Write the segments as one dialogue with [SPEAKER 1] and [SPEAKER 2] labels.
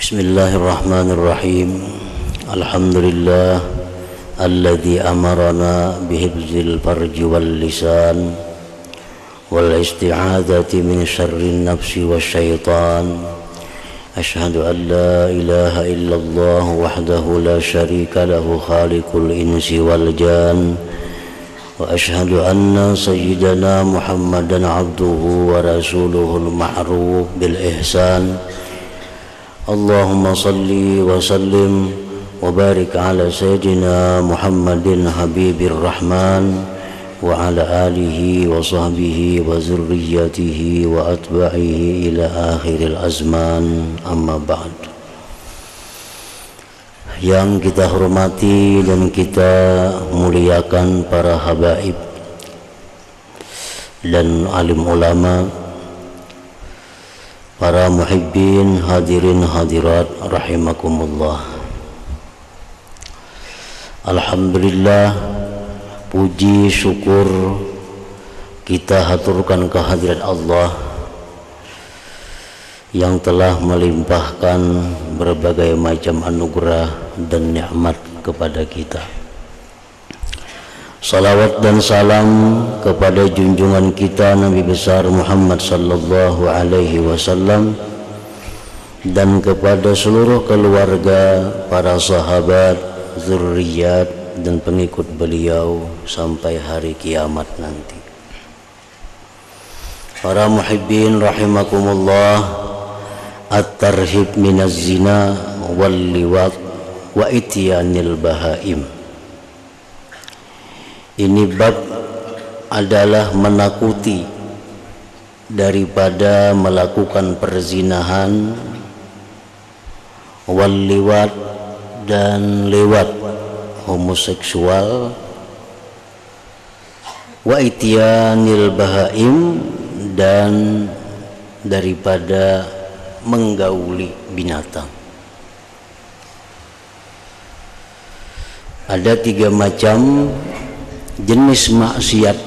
[SPEAKER 1] Bismillahirrahmanirrahim. Alhamdulillah alladzi amarana bihifzil farji wal lisan wal isti'adzati min syarrin nafsi wasyaitan. Asyhadu an la ilaha illallah wahdahu la syarika lahu khaliqul insi wal jan. Wa asyhadu anna sayyidana Muhammadan abduhu wa rasuluhul ma'ruf bil ihsan. Allahumma salli wa sallim wa barik ala sayyidina Muhammadin habibir rahman wa ala alihi wa sahbihi wa zurriyyatihi wa atba'ihi ila akhiril azman, amma ba'd. Yang kita hormati dan kita muliakan para habaib dan alim ulama, para muhibbin, hadirin hadirat rahimakumullah. Alhamdulillah, puji syukur kita haturkan kehadirat Allah yang telah melimpahkan berbagai macam anugerah dan nikmat kepada kita. Salawat dan salam kepada junjungan kita Nabi besar Muhammad sallallahu alaihi wasallam dan kepada seluruh keluarga, para sahabat, zurriyat dan pengikut beliau sampai hari kiamat nanti. Para muhibbin rahimakumullah, at-tarhib minaz zina wal liwat wa ityanil bahaim. Ini bab adalah menakuti daripada melakukan perzinahan, wal liwat dan lewat homoseksual, wa ityanil bahaim dan daripada menggauli binatang. Ada 3 macam jenis maksiat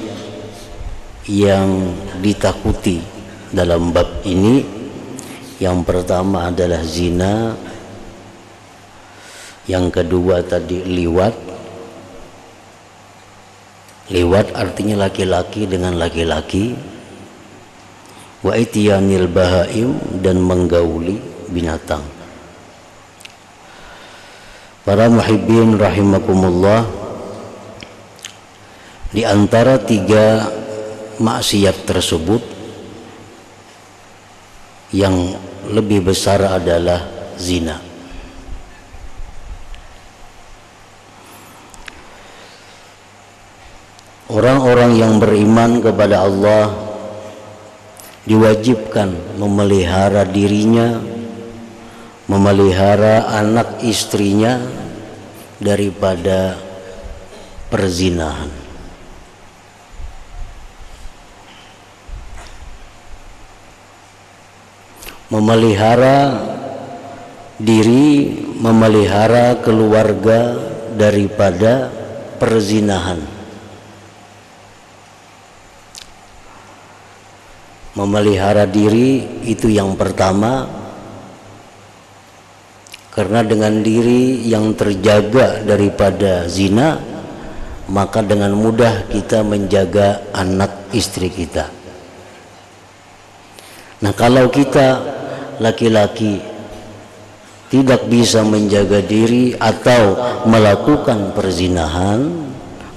[SPEAKER 1] yang ditakuti dalam bab ini. Yang pertama adalah zina, yang kedua tadi liwat. Liwat artinya laki-laki dengan laki-laki. Wa ityanil bahaim dan menggauli binatang. Para muhibbin rahimakumullah, di antara 3 maksiat tersebut yang lebih besar adalah zina. Orang-orang yang beriman kepada Allah diwajibkan memelihara dirinya, memelihara anak istrinya daripada perzinahan. Memelihara diri, memelihara keluarga daripada perzinahan. Memelihara diri itu yang pertama, karena dengan diri yang terjaga daripada zina, maka dengan mudah kita menjaga anak istri kita. Nah, kalau kita laki-laki tidak bisa menjaga diri atau melakukan perzinahan,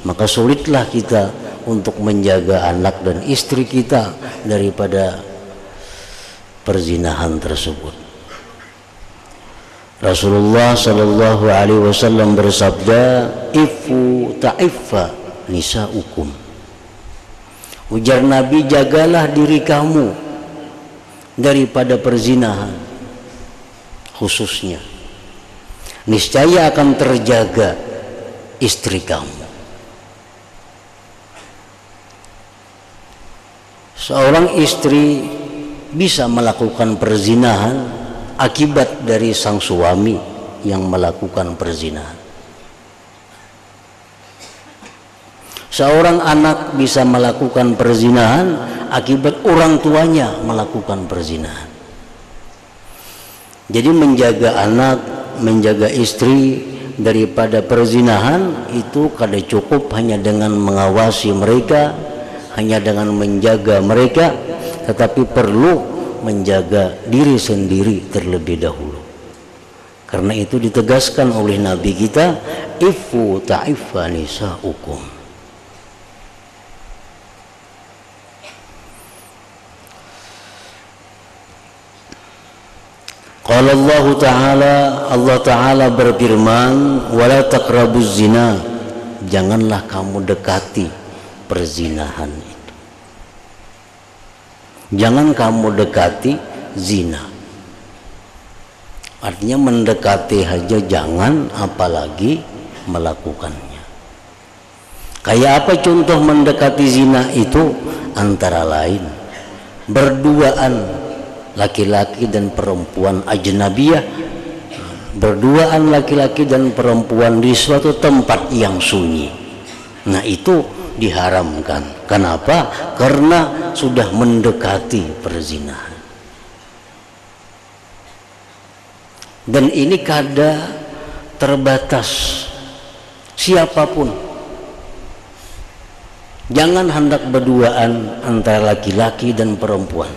[SPEAKER 1] maka sulitlah kita untuk menjaga anak dan istri kita daripada perzinahan tersebut. Rasulullah sallallahu alaihi wasallam bersabda, "Ifu ta'iffa nisa'ukum." Ujar Nabi, jagalah diri kamu daripada perzinahan, khususnya niscaya akan terjaga istri kamu. Seorang istri bisa melakukan perzinahan akibat dari sang suami yang melakukan perzinahan. Seorang anak bisa melakukan perzinahan akibat orang tuanya melakukan perzinahan. Jadi menjaga anak, menjaga istri daripada perzinahan itu kada cukup hanya dengan mengawasi mereka, hanya dengan menjaga mereka, tetapi perlu menjaga diri sendiri terlebih dahulu. Karena itu ditegaskan oleh Nabi kita, ifu ta'iffa nisa'ukum. Qala Allah Ta'ala berfirman, wala taqrabuz zina, janganlah kamu dekati perzinahan itu. Jangan kamu dekati zina. Artinya mendekati saja jangan, apalagi melakukannya. Kayak apa contoh mendekati zina itu? Antara lain berduaan laki-laki dan perempuan ajnabiyah, berduaan laki-laki dan perempuan di suatu tempat yang sunyi. Nah itu diharamkan. Kenapa? Karena sudah mendekati perzinahan. Dan ini kada terbatas siapapun. Jangan hendak berduaan antara laki-laki dan perempuan,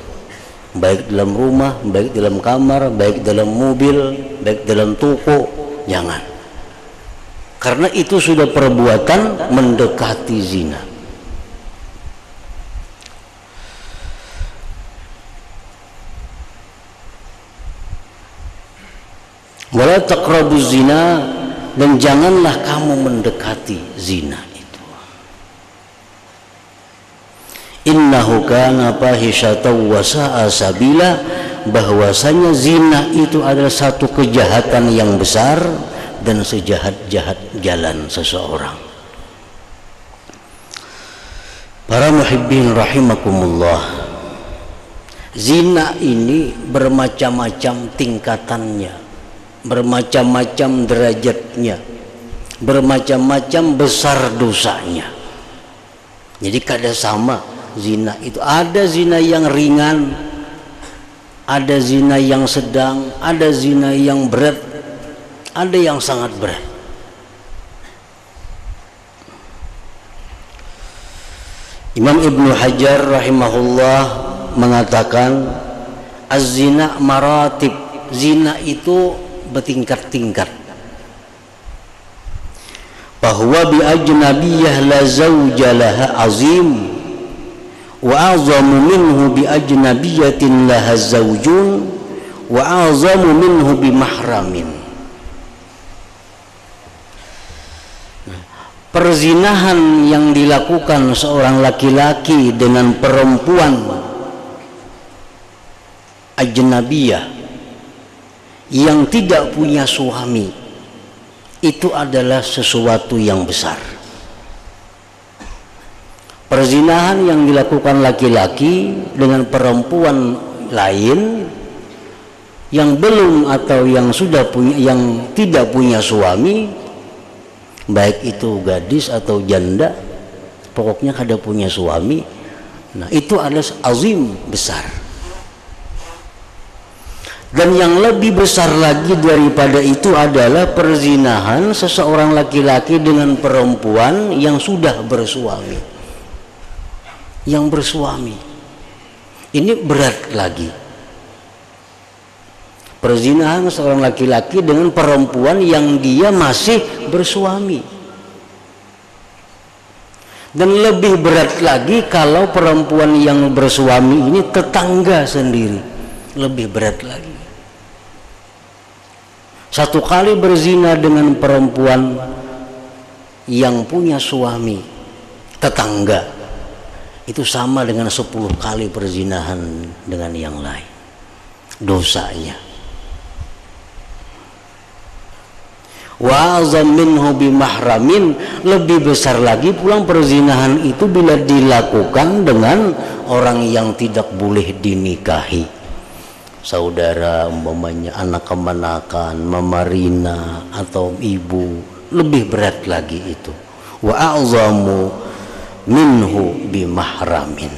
[SPEAKER 1] baik dalam rumah, baik dalam kamar, baik dalam mobil, baik dalam toko, jangan. Karena itu sudah perbuatan mendekati zina. Wala taqrabuz zina, dan janganlah kamu mendekati zina itu. Innahu kana fahisyatan wa sa'a sabila, bahwasanya zina itu adalah satu kejahatan yang besar dan sejahat-jahat jalan seseorang. Para muhibbin rahimakumullah, zina ini bermacam-macam tingkatannya, bermacam-macam derajatnya, bermacam-macam besar dosanya. Jadi kada sama zina itu. Ada zina yang ringan, ada zina yang sedang, ada zina yang berat, ada yang sangat berat. Imam Ibnu Hajar rahimahullah mengatakan, az-zina maratib, zina itu bertingkat-tingkat. Bahwa bi ajnabiyyah la zawja laha azim wa azamu minhu bi ajnabiyyatin laha zawjun wa azamu minhu bi mahramin. Perzinahan yang dilakukan seorang laki-laki dengan perempuan ajnabiyah yang tidak punya suami, itu adalah sesuatu yang besar. Perzinahan yang dilakukan laki-laki dengan perempuan lain yang belum atau yang sudah punya, yang tidak punya suami, baik itu gadis atau janda, pokoknya kada punya suami, nah itu adalah azim, besar. Dan yang lebih besar lagi daripada itu adalah perzinahan seseorang laki-laki dengan perempuan yang sudah bersuami, yang bersuami. Ini berat lagi. Perzinahan seorang laki-laki dengan perempuan yang dia masih bersuami. Dan lebih berat lagi kalau perempuan yang bersuami ini tetangga sendiri, lebih berat lagi. Satu kali berzina dengan perempuan yang punya suami tetangga, itu sama dengan 10 kali perzinahan dengan yang lain dosanya. Wa azam minhu bimahramin, lebih besar lagi pulang perzinahan itu bila dilakukan dengan orang yang tidak boleh dinikahi. Saudara, umpamanya anak kemanakan, memarina atau ibu, lebih berat lagi itu. Wa azamu minhu bimahramin.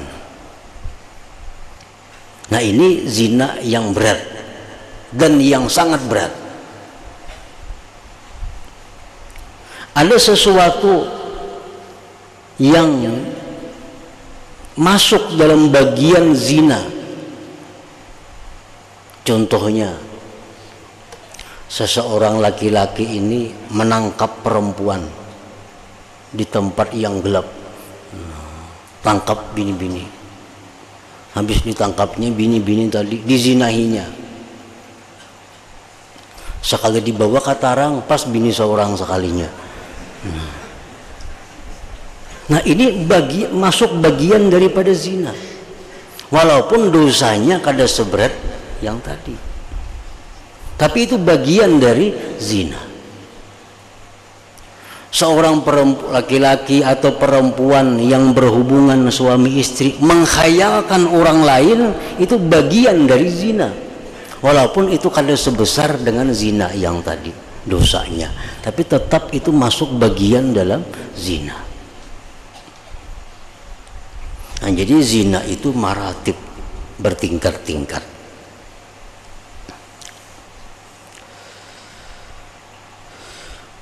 [SPEAKER 1] Nah ini zina yang berat. dan yang sangat berat. Ada sesuatu yang masuk dalam bagian zina. Contohnya, seseorang laki-laki ini menangkap perempuan di tempat yang gelap. Tangkap bini-bini. Habis ditangkapnya bini-bini tadi, dizinahinya. Sekali dibawa ke tarang, pas bini seorang sekalinya. Nah, ini masuk bagian daripada zina. Walaupun dosanya kada seberat yang tadi, tapi itu bagian dari zina. Seorang laki-laki atau perempuan yang berhubungan suami istri menghayalkan orang lain, itu bagian dari zina. Walaupun itu kada sebesar dengan zina yang tadi dosanya, tapi tetap itu masuk bagian dalam zina. Nah, jadi zina itu maratib, bertingkat-tingkat.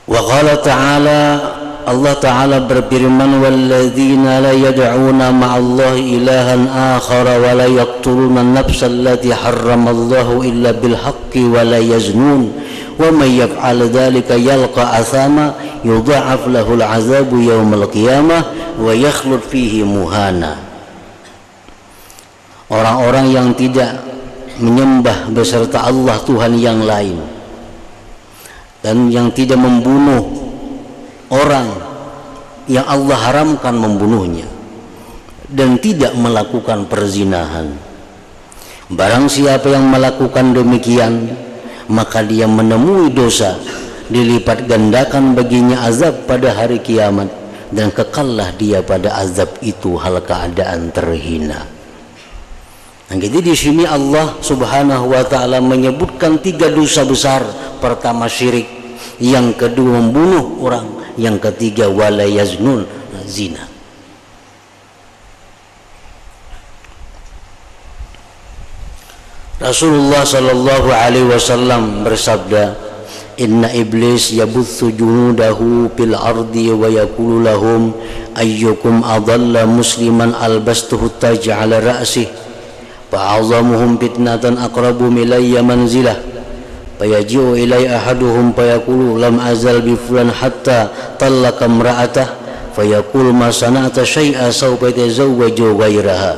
[SPEAKER 1] Wa qala ta'ala, Allah Ta'ala berfirman, walladzina la yad'una ma'allahi ilahan akhara wa la yaqtuluna an-nafsa allati harramallahu illa bil haqqi wa la yaznun wa may yaf'al dhalika yalqa athama yudha'af lahu al-'adzabu yawmal qiyamah wa yakhlud fihi muhana. Orang-orang yang tidak menyembah beserta Allah Tuhan yang lain dan yang tidak membunuh orang yang Allah haramkan membunuhnya dan tidak melakukan perzinahan, barang siapa yang melakukan demikian maka dia menemui dosa, dilipat gandakan baginya azab pada hari kiamat, dan kekallah dia pada azab itu hal keadaan terhina. Nah, jadi di sini Allah Subhanahu wa taala menyebutkan 3 dosa besar. Pertama syirik, yang kedua membunuh orang, yang ketiga wala yaznun, zina. Rasulullah sallallahu alaihi wasallam bersabda, inna iblis yabuthu junudahu fil ardi wa yaqulu lahum ayyukum adalla musliman albastuhu taj ala ra'sih fa'azamuhum fitnatan aqrabu ilayya manzilah fayaji'u ilayya ahaduhum fayaqulu lam azal bi fulan hatta talaqa imra'atah fayaqul ma sana'ta syai'a sawfa yatazawwaju ghayraha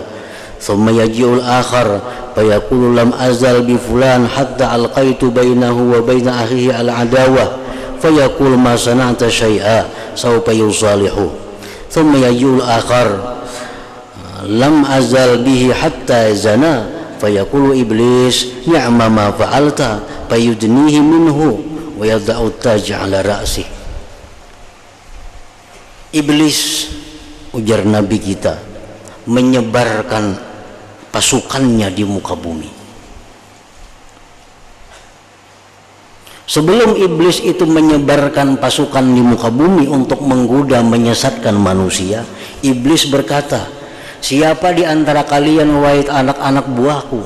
[SPEAKER 1] thumma yaji'u al-akhar fayaqulu lam azal bi fulan hatta alqaitu bainahu wa baina akhihi al-adawah fayaqul ma sana'ta syai'a sawfa yusalihu thumma yaji'u al-akhar lam azal bihi hatta zana fayaqulu iblis ni'ma ma fa'alta fayudnihi minhu wa yad'u taj 'ala ra'si. Iblis, ujar Nabi kita, menyebarkan pasukannya di muka bumi. Sebelum iblis itu menyebarkan pasukan di muka bumi untuk menggoda menyesatkan manusia, iblis berkata, siapa di antara kalian wahai anak-anak buahku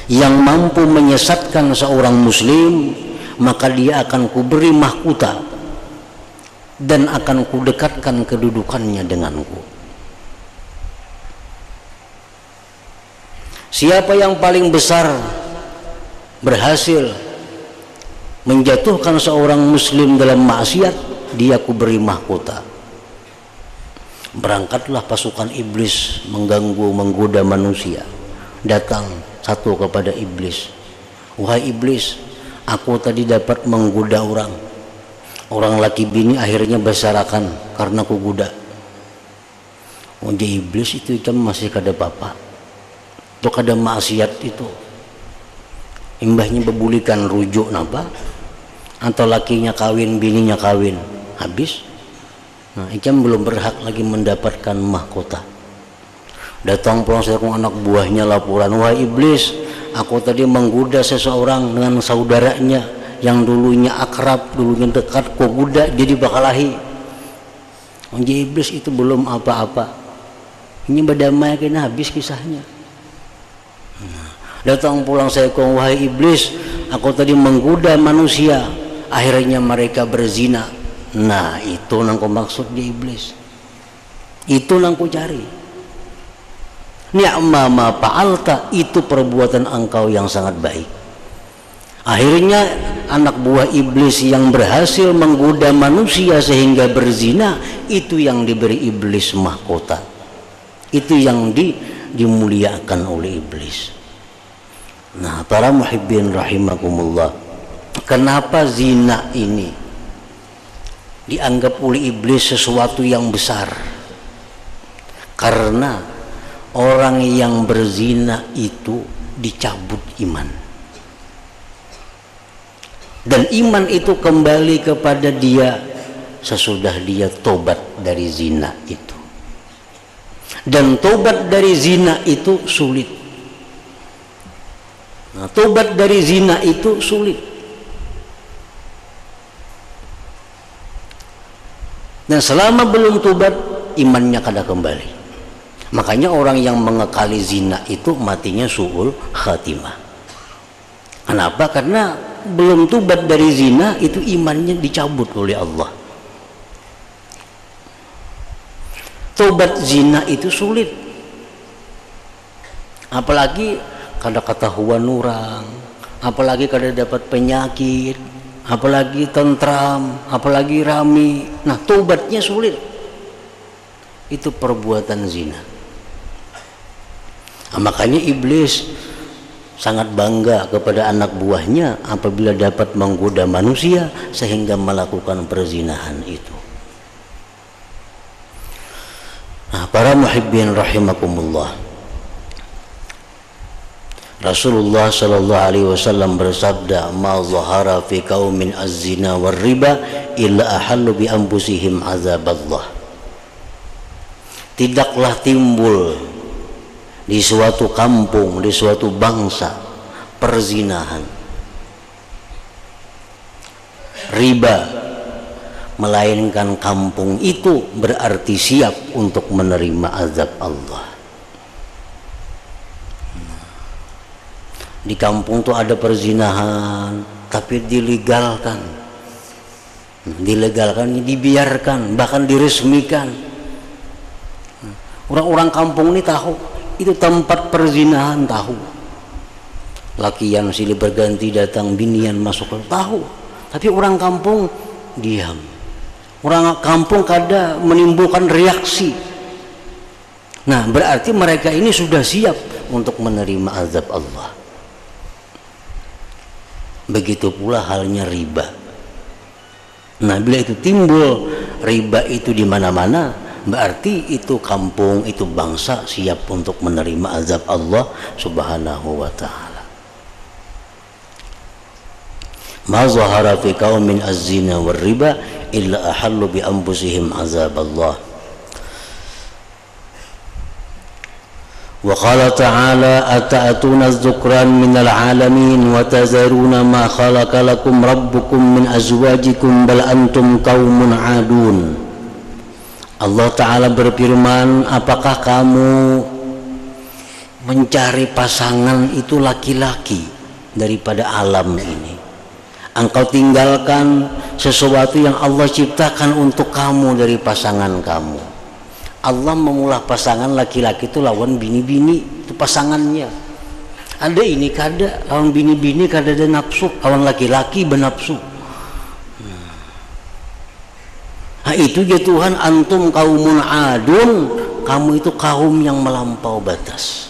[SPEAKER 1] yang mampu menyesatkan seorang muslim, maka dia akan kuberi mahkota dan akan kudekatkan kedudukannya denganku. Siapa yang paling besar berhasil menjatuhkan seorang muslim dalam maksiat, dia kuberi mahkota. Berangkatlah pasukan iblis mengganggu, menggoda manusia. Datang satu kepada iblis, wahai iblis, aku tadi dapat menggoda orang laki bini, akhirnya bersarakan karena ku goda. Jadi iblis itu masih kada apa-apa, itu kada maksiat, itu imbahnya bebulikan rujuk napa, atau lakinya kawin bininya kawin, habis. Nah, Icam belum berhak lagi mendapatkan mahkota. Datang pulang seorang anak buahnya laporan, wahai iblis, aku tadi menggoda seseorang dengan saudaranya yang dulunya akrab, dulunya dekat, kok goda jadi bakalahi. Jadi iblis itu belum apa-apa, ini berdamai kena habis kisahnya. Datang pulang saya kong, wahai iblis, aku tadi menggoda manusia, akhirnya mereka berzina. Nah, itu nang ku maksud di iblis. Itu nang ku cari. Ni'ma ma fa'alta, itu perbuatan engkau yang sangat baik. Akhirnya anak buah iblis yang berhasil menggoda manusia sehingga berzina, itu yang diberi iblis mahkota. Itu yang dimuliakan oleh iblis. Nah, para muhibbin rahimakumullah, kenapa zina ini dianggap oleh iblis sesuatu yang besar? Karena orang yang berzina itu dicabut iman. Dan iman itu kembali kepada dia sesudah dia tobat dari zina itu. Dan tobat dari zina itu sulit. Nah, tobat dari zina itu sulit. Dan selama belum tobat, imannya kada kembali. Makanya orang yang mengekali zina itu matinya su'ul khatimah. Kenapa? Karena belum tobat dari zina, itu imannya dicabut oleh Allah. Tobat zina itu sulit, apalagi kada ketahuan orang, apalagi kada dapat penyakit, apalagi tentram, apalagi rami. Nah, tobatnya sulit. Itu perbuatan zina. Nah, makanya iblis sangat bangga kepada anak buahnya apabila dapat menggoda manusia sehingga melakukan perzinahan itu. Nah, para muhibbin rahimakumullah, Rasulullah sallallahu alaihi wasallam bersabda, "Ma zahara fi qaumin az-zina war riba illa ahallu bi anfusihim azaballah." Tidaklah timbul di suatu kampung, di suatu bangsa perzinahan, riba, melainkan kampung itu berarti siap untuk menerima azab Allah. Di kampung tuh ada perzinahan tapi dilegalkan, dibiarkan, bahkan diresmikan. Orang-orang kampung ini tahu itu tempat perzinahan, tahu. Lakian silih berganti datang, binian masuk, tahu. Tapi orang kampung diam. Orang kampung kada menimbulkan reaksi. Nah, berarti mereka ini sudah siap untuk menerima azab Allah. Begitu pula halnya riba. Nah, bila itu timbul riba itu di mana-mana, berarti itu kampung, itu bangsa siap untuk menerima azab Allah subhanahu wa ta'ala. Ma zahara fi qaumin az-zina war riba illa ahallu bi anfusihim azab Allah. Wa qala ta'ala ata'atuna az-zukran minal alamin wa tazaruna ma khalaqa lakum rabbukum min azwajikum bal antum qaumun adun. Allah Ta'ala berfirman, apakah kamu mencari pasangan itu laki-laki daripada alam ini? Engkau tinggalkan sesuatu yang Allah ciptakan untuk kamu dari pasangan kamu. Allah memulai pasangan laki-laki itu lawan bini-bini, itu pasangannya. Ada ini kada, lawan bini-bini kada ada nafsu, lawan laki-laki bernafsu. Nah, itu ya Tuhan, antum kaumun adun, kamu itu kaum yang melampau batas.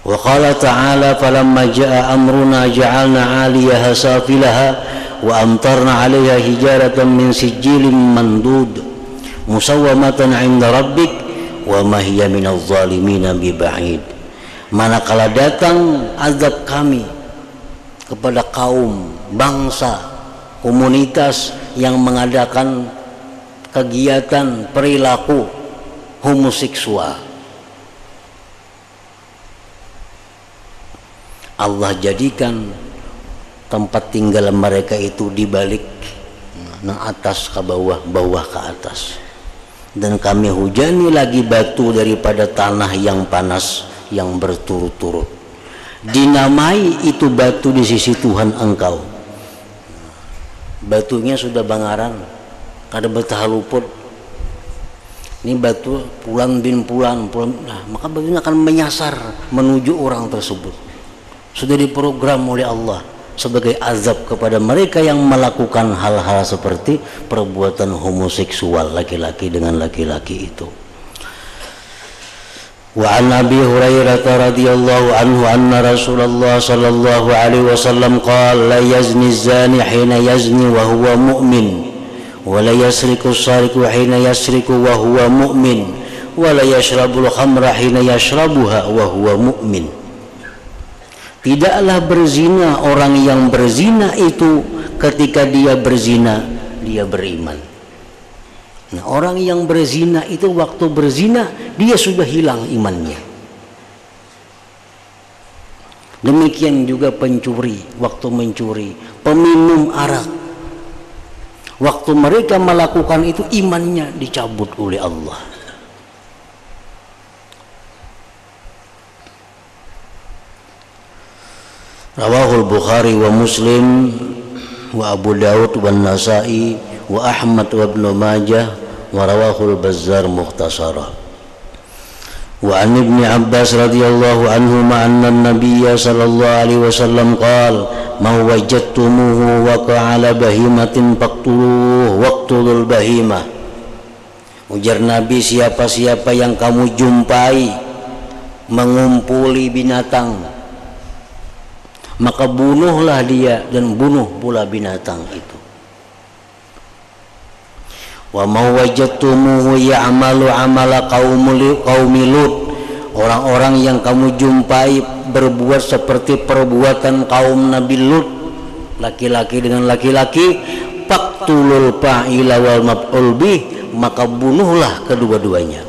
[SPEAKER 1] Wa qala ta'ala falamma jaa amruna ja'alna 'aliyaha safilaha wa amtarna 'alayha hijaratan min sijilin mandud musawwamatan 'inda rabbik wa ma hiya minadh dhalimin biba'id. Manakala datang azab kami kepada kaum, bangsa, komunitas yang mengadakan kegiatan perilaku homoseksual, Allah jadikan tempat tinggal mereka itu dibalik, nah atas ke bawah, bawah ke atas. dan kami hujani lagi batu daripada tanah yang panas yang berturut-turut. Dinamai itu batu di sisi Tuhan engkau. Batunya sudah bangaran, kada betah luput. Ini batu pulan bin pulan, nah, maka batunya akan menyasar menuju orang tersebut. Sudah diprogram oleh Allah sebagai azab kepada mereka yang melakukan hal-hal seperti perbuatan homoseksual laki-laki dengan laki-laki itu. Wa an Abi Hurairah radhiyallahu anhu anna Rasulullah sallallahu alaihi wasallam qala la yazni zani hina yazni wa huwa mu'min wa la yasriku sariku hina yasriku wa huwa mu'min wa la yashrabul khamra hina yashrabuha wa huwa mu'min. Tidaklah berzina orang yang berzina itu ketika dia berzina dia beriman. Nah, orang yang berzina itu waktu berzina dia sudah hilang imannya. Demikian juga pencuri waktu mencuri, peminum arak. Waktu mereka melakukan itu imannya dicabut oleh Allah. Rawahul Bukhari wa Muslim wa Abu Daud wa Nasa'i wa Ahmad wa Ibn Majah wa rawahul Bazzar mukhtasara. Wa an Ibn Abbas radhiyallahu anhuma anna an-nabiyya sallallahu alaihi wasallam qala ma wajadtumuhu waqa ala bahimatin faqtuluhu waqtulul bahimah. Ujar Nabi, siapa-siapa yang kamu jumpai mengumpuli binatang maka bunuhlah dia dan bunuh pula binatang itu. Wa ma wajadtumuhu ya'malu amala qaumi Lut. Orang-orang yang kamu jumpai berbuat seperti perbuatan kaum Nabi Lut, laki-laki dengan laki-laki, faqtulul fa'ila wal maf'ul bih, maka bunuhlah kedua-duanya.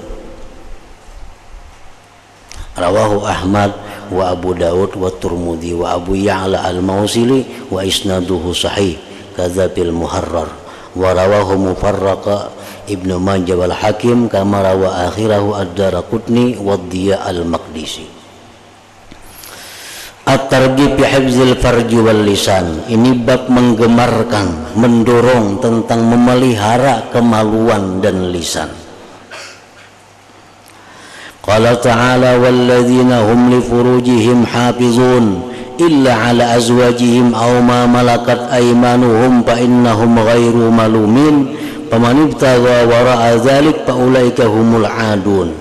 [SPEAKER 1] Rawahu Ahmad wa Abu Daud wa Turmudi wa Abu Ya'la al-Mausili wa isnaduhu sahih kadzabil Muharrar wa rawahu Mufarraqa Ibnu Majah wal Hakim kama rawa akhirahu ad-Daraqutni wa Diya al-Maqdisi. At-targhib fi hifzil farji wal lisan. Ini bab menggemarkan, mendorong tentang memelihara kemaluan dan lisan. Qala ta'ala walladzina hum li furujihim hafizun illa ala azwajihim aw ma malakat aymanuhum fa innahum ghairu malumin faman ibtagha wara'a dzalik fa ulaika humul adun.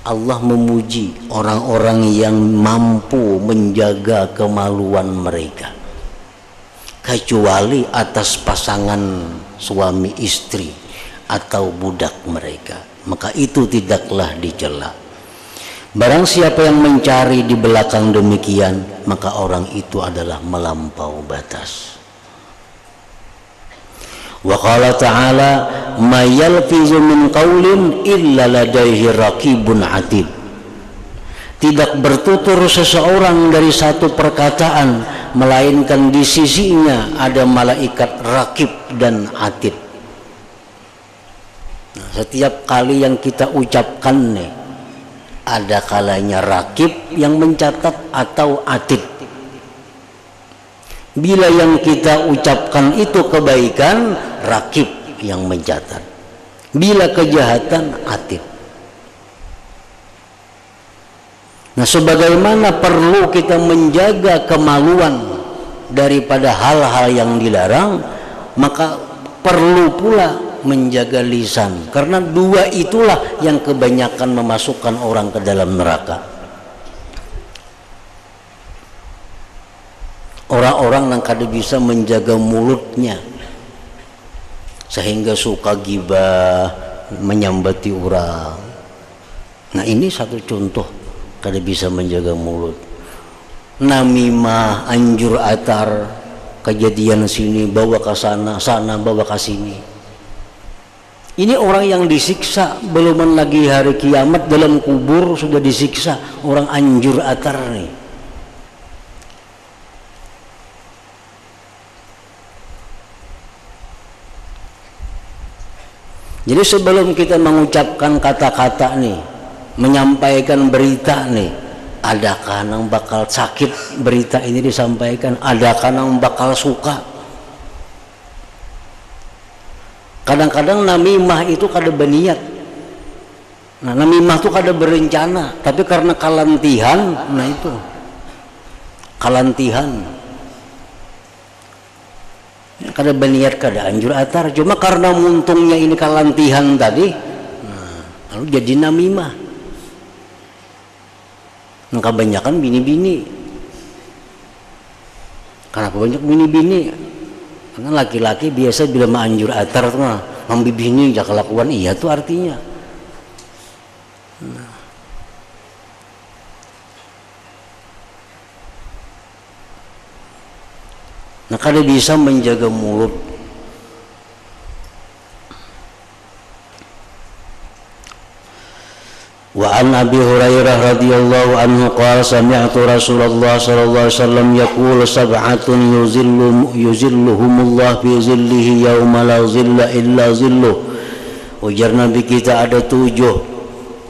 [SPEAKER 1] Allah memuji orang-orang yang mampu menjaga kemaluan mereka kecuali atas pasangan suami istri atau budak mereka, maka itu tidaklah dicela. Barang siapa yang mencari di belakang demikian, maka orang itu adalah melampau batas. Wa qala ta'ala ma yalfizu min qaulin illa ladaihi raqibun atid. Tidak bertutur seseorang dari satu perkataan melainkan di sisinya ada malaikat raqib dan atid. Nah, setiap kali yang kita ucapkan nih ada kalanya raqib yang mencatat atau atid. Bila yang kita ucapkan itu kebaikan, raqib yang mencatat. Bila kejahatan, atid. Nah, sebagaimana perlu kita menjaga kemaluan daripada hal-hal yang dilarang, maka perlu pula menjaga lisan. Karena dua itulah yang kebanyakan memasukkan orang ke dalam neraka. Orang-orang yang kada bisa menjaga mulutnya sehingga suka gibah, menyambati orang. Nah, ini satu contoh kada bisa menjaga mulut. Namimah, anjur atar, kejadian sini bawa ke sana, sana bawa ke sini. Ini orang yang disiksa, belum lagi hari kiamat dalam kubur sudah disiksa. Orang anjur atar nih. Jadi sebelum kita mengucapkan kata-kata nih, menyampaikan berita nih, adakah yang bakal sakit berita ini disampaikan, adakah yang bakal suka. Kadang-kadang namimah itu kada berniat. Nah, namimah itu kada berencana, tapi karena kalantihan, nah itu kalantihan. Kada berniat, kada anjur atar, cuma karena muntungnya ini kalantihan tadi, nah, lalu jadi namimah. Nah, kebanyakan bini-bini. Kenapa banyak bini-bini? Karena laki-laki biasa bila anjur atar tuh mah membibini ya kelakuan, iya tuh artinya. Nah, kada bisa menjaga mulut. Wa an Abi Hurairah radhiyallahu anhu qala sami'tu Rasulullah sallallahu alaihi wasallam yaqulu sab'atun yuzilluhumullah fi zillihi yauma la zilla illa zilluh. Ujar Nabi kita ada 7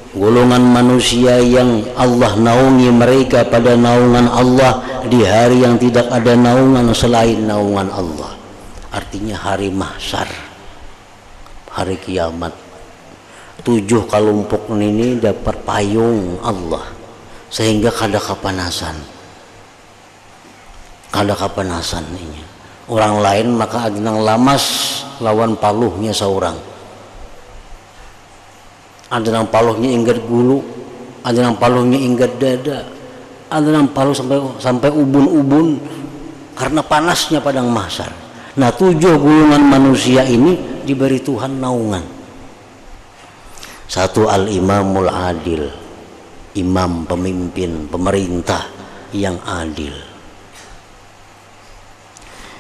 [SPEAKER 1] golongan manusia yang Allah naungi mereka pada naungan Allah di hari yang tidak ada naungan selain naungan Allah. Artinya hari mahsyar, hari kiamat. 7 kelompok ini dapat payung Allah sehingga kada kepanasan. Kada kepanasan ini. Orang lain maka adinang lamas lawan paluhnya seorang. Ada yang paluhnya inggat gulu, ada yang paluhnya inggat dada, ada yang paluh sampai ubun-ubun karena panasnya padang mahsyar. Nah, 7 golongan manusia ini diberi Tuhan naungan. 1 al-imamul adil, imam, pemimpin, pemerintah yang adil.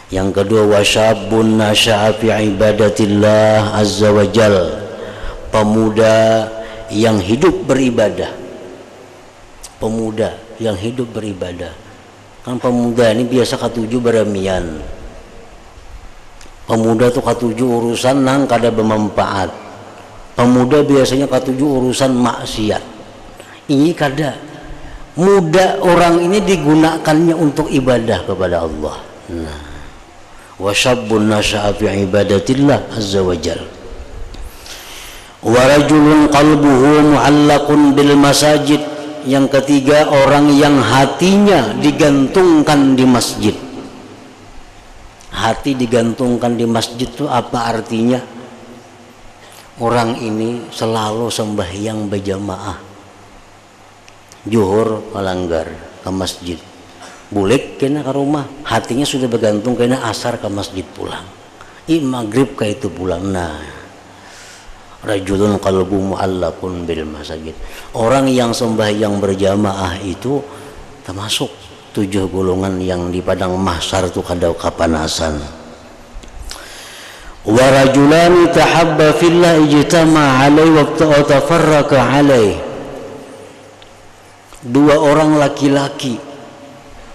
[SPEAKER 1] Yang kedua wasyabun nasya'a fi ibadatillah azza wa jalla, pemuda yang hidup beribadah. Pemuda yang hidup beribadah. Kan pemuda ini biasa katuju beramian. Pemuda tuh katuju urusan nang kada bermanfaat. Pemuda biasanya katuju urusan maksiat. Ini kada. Muda orang ini digunakannya untuk ibadah kepada Allah. Nah, wasyabun nasya'a fi ibadatillah azza wa jalla. Warajulun qalbuhu mu'allaqun bil masajid. Yang ketiga orang yang hatinya digantungkan di masjid. Hati digantungkan di masjid itu apa artinya? Orang ini selalu sembahyang berjamaah, zuhur melanggar ke masjid, bulik kena ke rumah, hatinya sudah bergantung kena asar ke masjid pulang, maghrib ke itu pulang. Nah, rajulun qalbu mu'allaqun bil masajid. Orang yang sembahyang berjamaah itu termasuk 7 golongan yang di padang mahsyar itu kada kapanasan. Wa rajulani tahabba fillah ijtama' alaihi wa tafarraqa alaihi. 2 orang laki-laki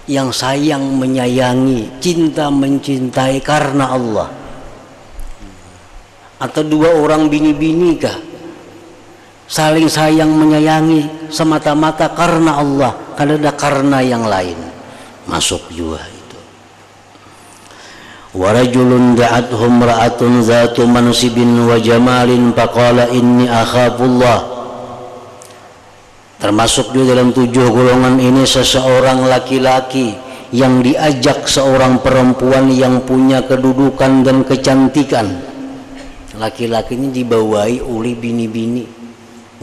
[SPEAKER 1] yang sayang menyayangi, cinta mencintai karena Allah. Atau 2 orang bini-bini kah saling sayang menyayangi semata-mata karena Allah, kada ada karena yang lain, masuk juga itu. Wa rajulun da'athum ra'atun zatu mansibin wa jamalin faqala inni akhafullah. Termasuk juga dalam 7 golongan ini seseorang laki-laki yang diajak seorang perempuan yang punya kedudukan dan kecantikan. Laki-laki ini dibawai oleh bini-bini,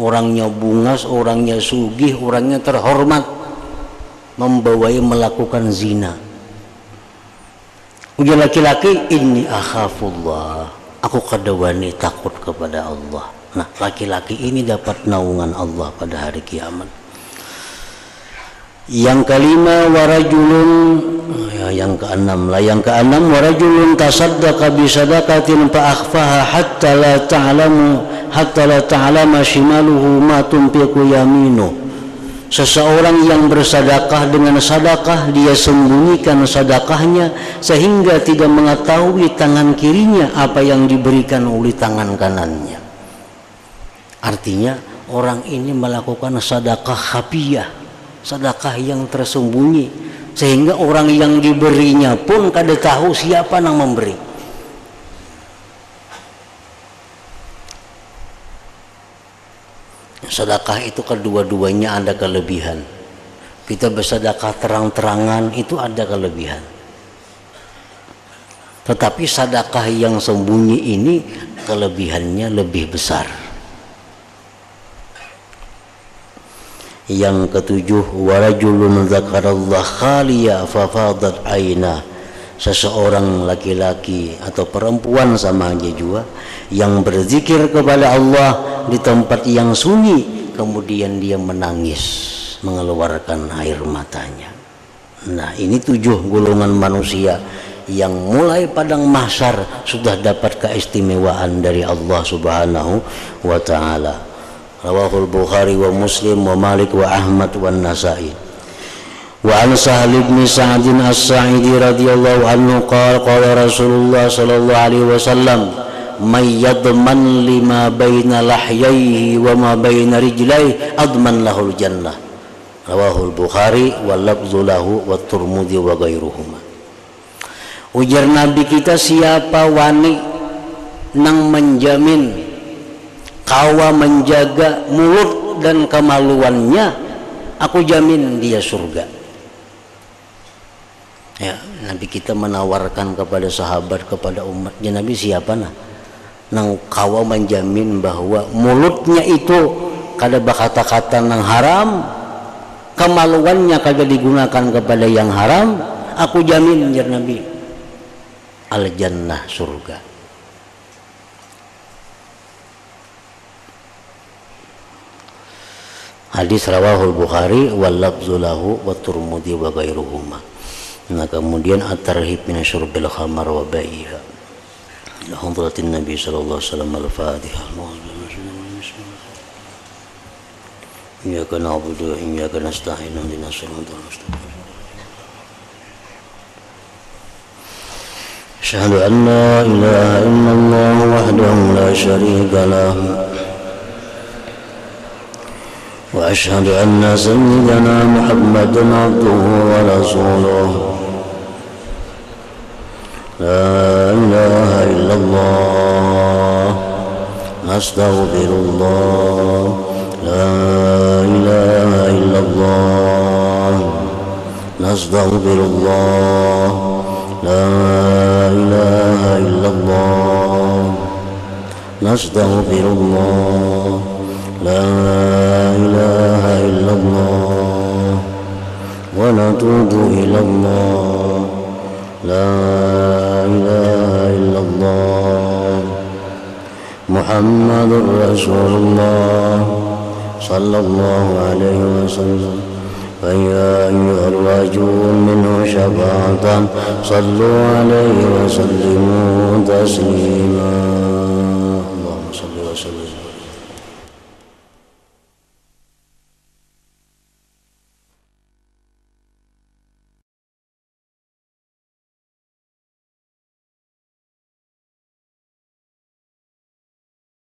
[SPEAKER 1] orangnya bungas, orangnya sugih, orangnya terhormat, membawai melakukan zina. Ujar laki-laki, inni akhafullah, aku kadawani takut kepada Allah. Nah, laki-laki ini dapat naungan Allah pada hari kiamat. Yang kelima warajulun, yang keenam lah, yang keenam warajulun tasaddaqa bi sadaqatin fa akhfaha hatta la ta'lama shimaluhu ma tunfiqu yaminu. Seseorang yang bersedekah dengan sedekah, dia sembunyikan sedekahnya sehingga tidak mengetahui tangan kirinya apa yang diberikan oleh tangan kanannya. Artinya orang ini melakukan sedekah khafiyah, sedekah yang tersembunyi, sehingga orang yang diberinya pun kada tahu siapa yang memberi. Sedekah itu kedua-duanya ada kelebihan. Kita bersedekah terang-terangan itu ada kelebihan. Tetapi sedekah yang sembunyi ini kelebihannya lebih besar. Yang ketujuh, warajulun dzakarallah khaliya fafadat aina. Seseorang laki-laki atau perempuan sama aja juga yang berzikir kepada Allah di tempat yang sunyi, kemudian dia menangis, mengeluarkan air matanya. Nah, ini 7 golongan manusia yang mulai padang mahsyar sudah dapat keistimewaan dari Allah Subhanahu wa taala. Rawahul Bukhari wa Muslim wa Malik wa Ahmad wa Nasa'i. Wa an Sahal bin Sa'd as-Sa'idi radhiyallahu anhu qala Rasulullah sallallahu alaihi wasallam may yadman lima baina lahyaihi wa ma baina rijlaihi adman lahul jannah. Rawahul Bukhari wa lafdzu lahu wa Tirmidzi wa ghairuhuma. Ujar Nabi kita, siapa wani nang menjamin kawa menjaga mulut dan kemaluannya, aku jamin dia surga. Ya, Nabi kita menawarkan kepada sahabat, kepada umatnya, Nabi siapa nang kawa menjamin bahwa mulutnya itu kada berkata-kata nang haram, kemaluannya kada digunakan kepada yang haram, aku jamin jar Nabi al jannah, surga. Hadis rawahul Bukhari wal lafzu lahu wa Tirmidzi wa ghairuhuma. Nah, kemudian at-tarhib min syurbil khamar wa baiha. La hadratin Nabi sallallahu alaihi wasallam al-Fatihah. Iyyaka na'budu wa iyyaka nasta'in ihdinas siratal mustaqim. Asyhadu an la ilaha illallah wahdahu la syarika lah. وأشهد أن سيدنا محمدا عبده ورسوله لا إله إلا الله أستغفر الله لا إله إلا الله نستغفر الله لا إله إلا الله نستغفر الله لا إله إلا الله ونتوب إلى الله لا إله إلا الله محمد رسول الله صلى الله عليه وسلم فيا أيها الرجل منه شفاعة صلوا عليه وسلموا تسليما